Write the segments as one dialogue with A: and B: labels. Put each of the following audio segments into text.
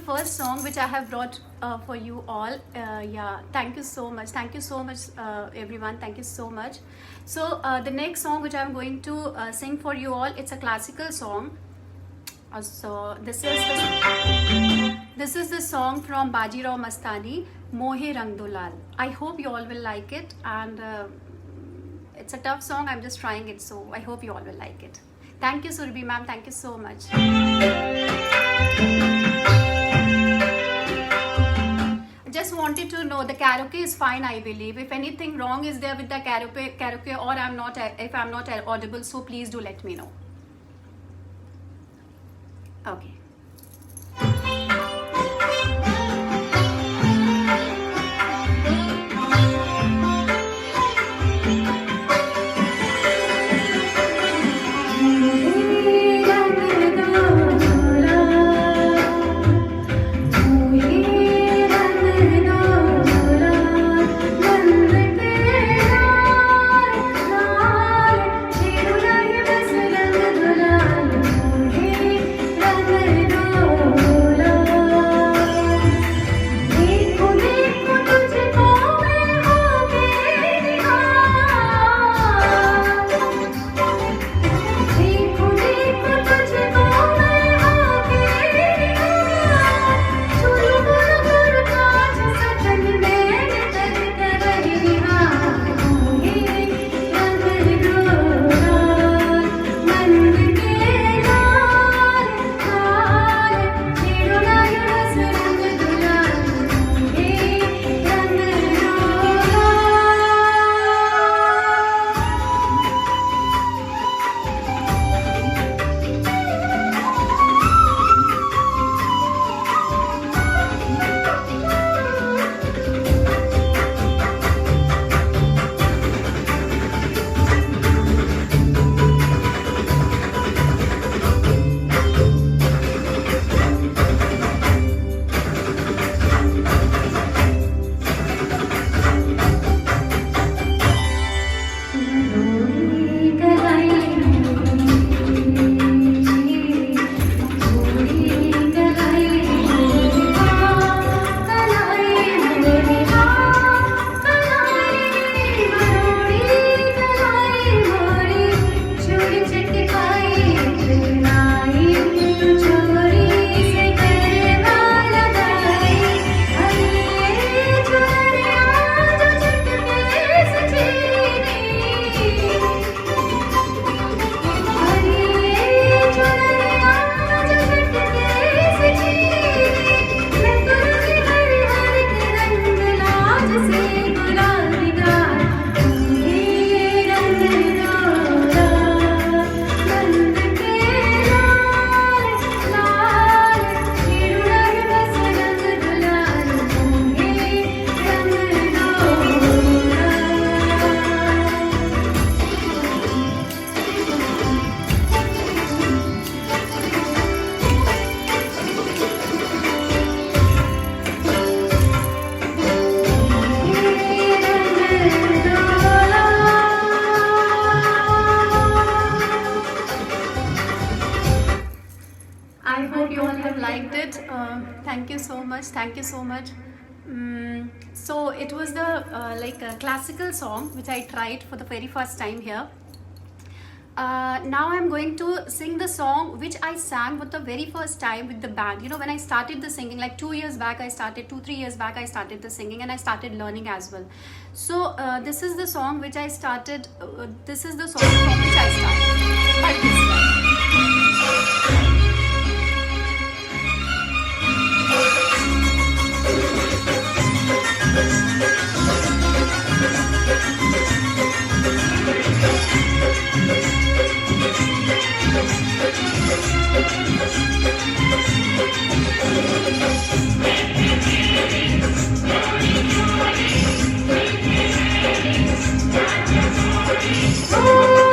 A: first song which I have brought for you all. Yeah, thank you so much. Thank you so much, everyone. Thank you so much. So the next song which I'm going to sing for you all, it's a classical song. So this is the song from Bajirao Mastani, Mohe Rang Do Lal. I hope you all will like it, and it's a tough song. I'm just trying it, so I hope you all will like it. Thank you, Surbhi ma'am. Thank you so much. Just wanted to know, the karaoke is fine, I believe. If anything wrong is there with the karaoke, or if I'm not audible, so please do let me know. Okay. Thank you so much. So it was the like a classical song which I tried for the very first time here. Now I'm going to sing the song which I sang for the very first time with the band. You know, when I started the singing, like 2 years back, 2-3 years back, I started the singing and I started learning as well. So this is the song which I started. This is the song from which I started. But this one. Oh,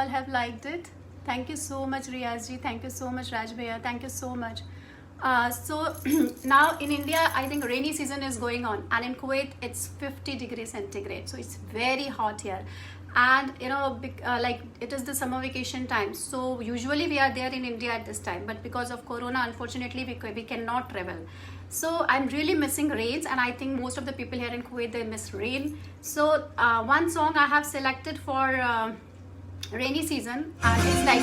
A: all have liked it. Thank you so much, Riyaz ji. Thank you so much, Raj Bhaiya. Thank you so much. So now in India, I think rainy season is going on, and in Kuwait it's 50 degrees centigrade, so it's very hot here. And like it is the summer vacation time, so usually we are there in India at this time, but because of Corona, unfortunately we cannot travel. So I'm really missing rains, and I think most of the people here in Kuwait, they miss rain. So one song I have selected for rainy season is like,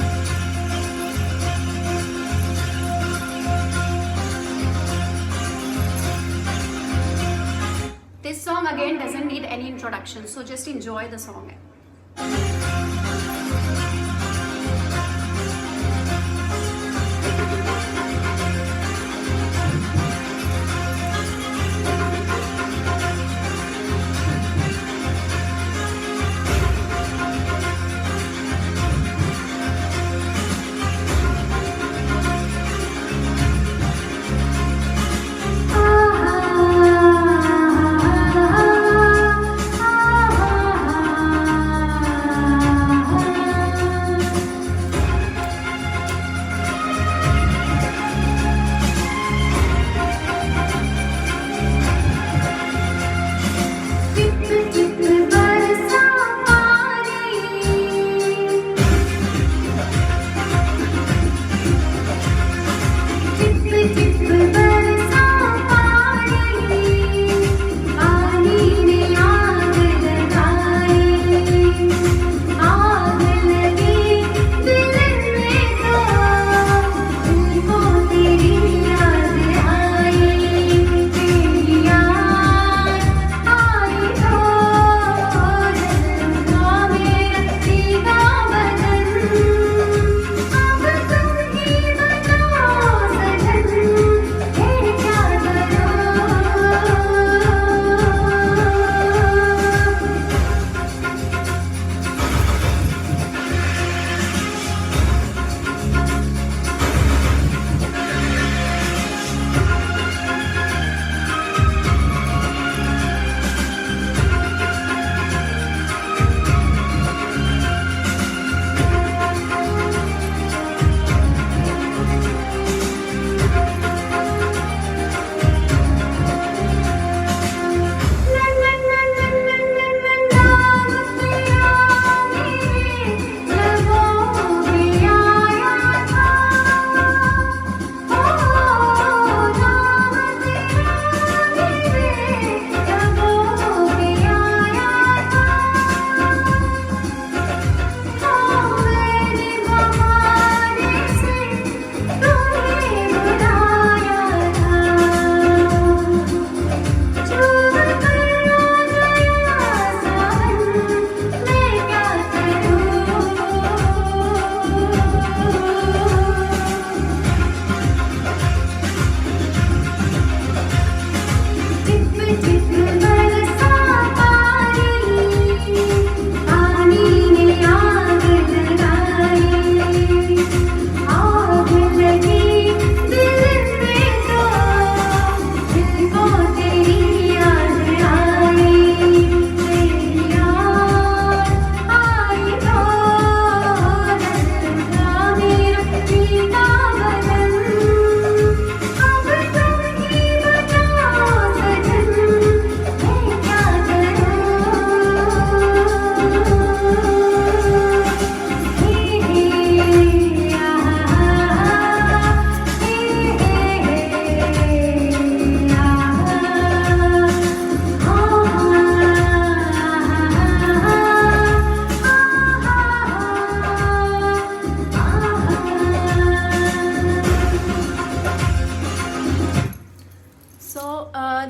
A: this song again doesn't need any introduction, so just enjoy the song.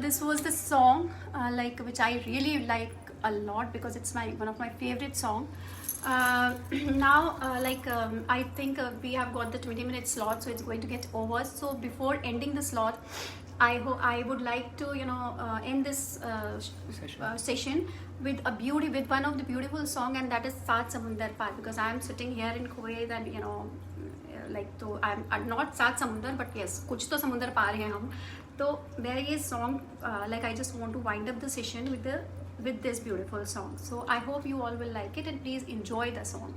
A: this was the song like which I really like a lot because it's one of my favorite song. Now I think we have got the 20-minute slot, so it's going to get over. So before ending the slot, I would like to end this session with one of the beautiful song, and that is Saat Samundar Par, because I am sitting here in Kuwait and तो I'm not Saat Samundar, but yes, कुछ तो समुंदर पार हैं हम. तो मेरा ये song I just want to wind up the session with this beautiful song. So I hope you all will like it, and please enjoy the song.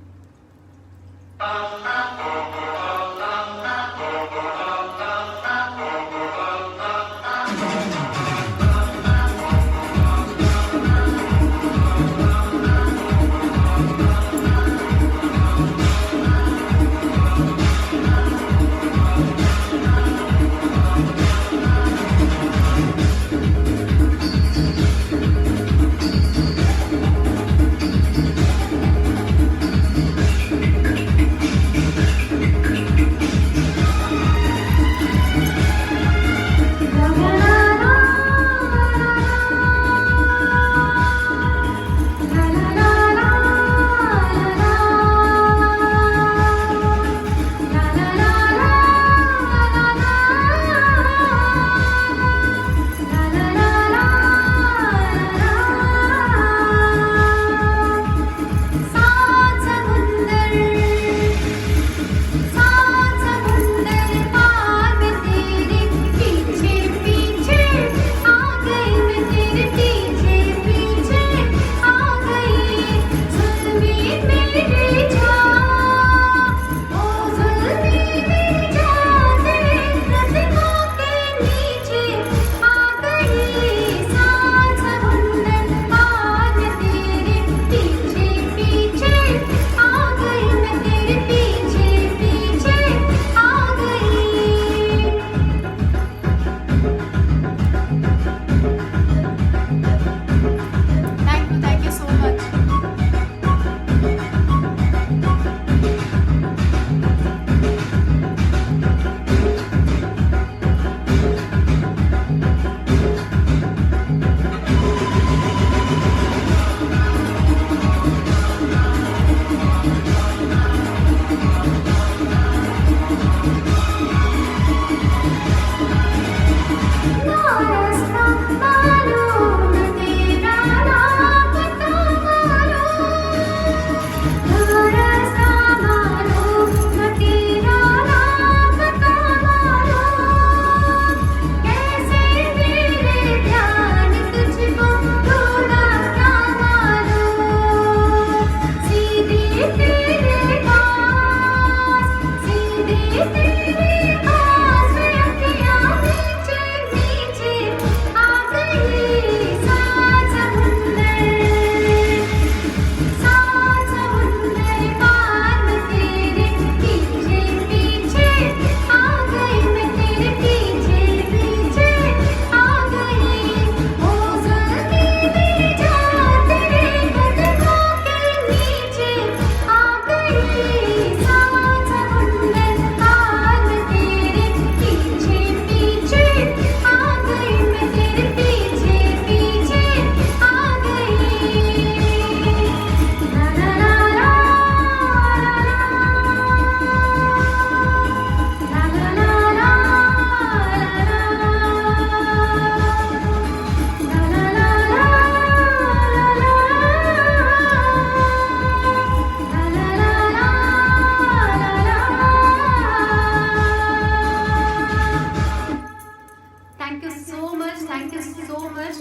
A: Thank you so much. Thank you so much. Thank you so much.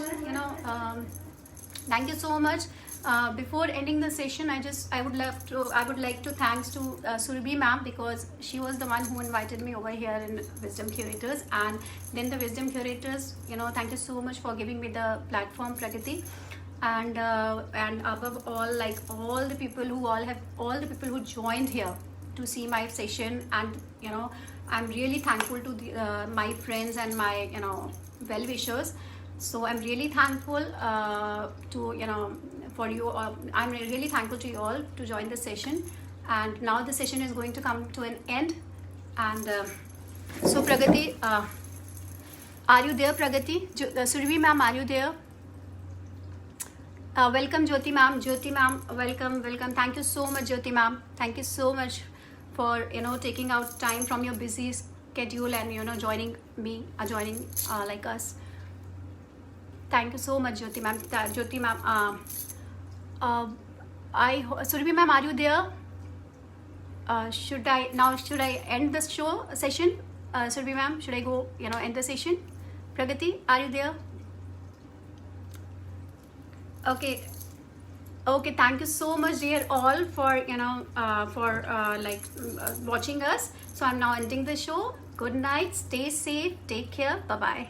A: Thank you so much. Before ending the session, I would like to thanks to Surabhi ma'am, because she was the one who invited me over here in Wisdom Curators, and then the Wisdom Curators. Thank you so much for giving me the platform, Pragati, and above all, like all the people who joined here to see my session, and I'm really thankful to my friends and my well wishers. So I'm really thankful for you. I'm really thankful to you all to join the session, and now the session is going to come to an end. And so Pragati, are you there, Pragati? Surabhi ma'am, are you there? Welcome Jyoti ma'am. Jyoti ma'am, welcome. Thank you so much, Jyoti ma'am. Thank you so much for taking out time from your busy schedule and joining me, joining like us. Thank you so much, Jyoti ma'am. Jyoti ma'am, Surabhi ma'am, are you there? Should I end the session? Surabhi ma'am, should I go end the session? Pragati, are you there? Okay. Okay, thank you so much, dear all, for watching us. So I'm now ending the show. Good night, stay safe, take care, bye bye.